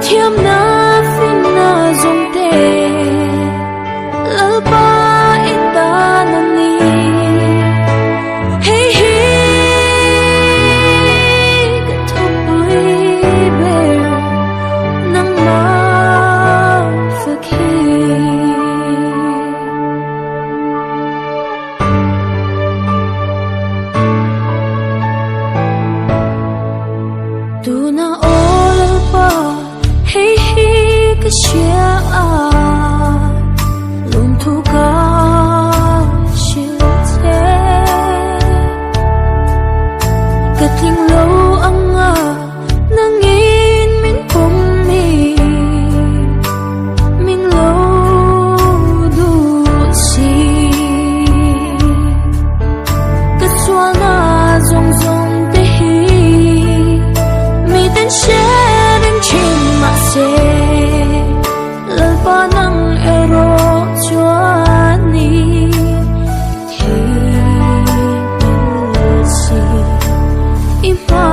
thiam na fin na zong te lalpa ita na ni hey hey kathoy ber nang ma fakhi tu na ol pa hey hey ka shia a lum thu ka shil te ka ting lo anga nangin min pum mi min lo du si ka swal na zong zong te hi mi ten sharing chin ma se lalpa nang ero chuani thi si ipa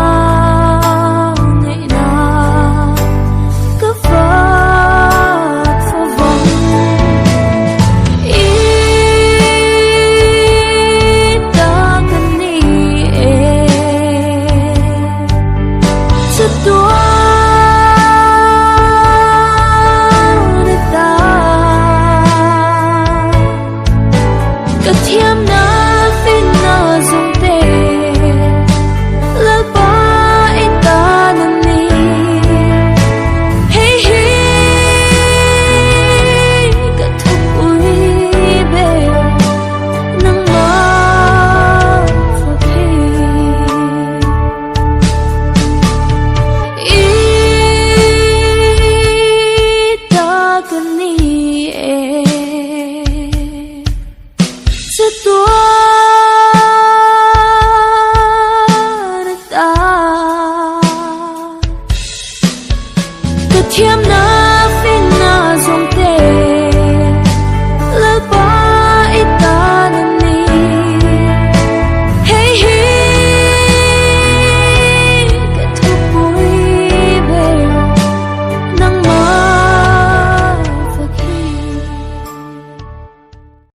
ngai na ka fat for vong i ta kan ni e sa tua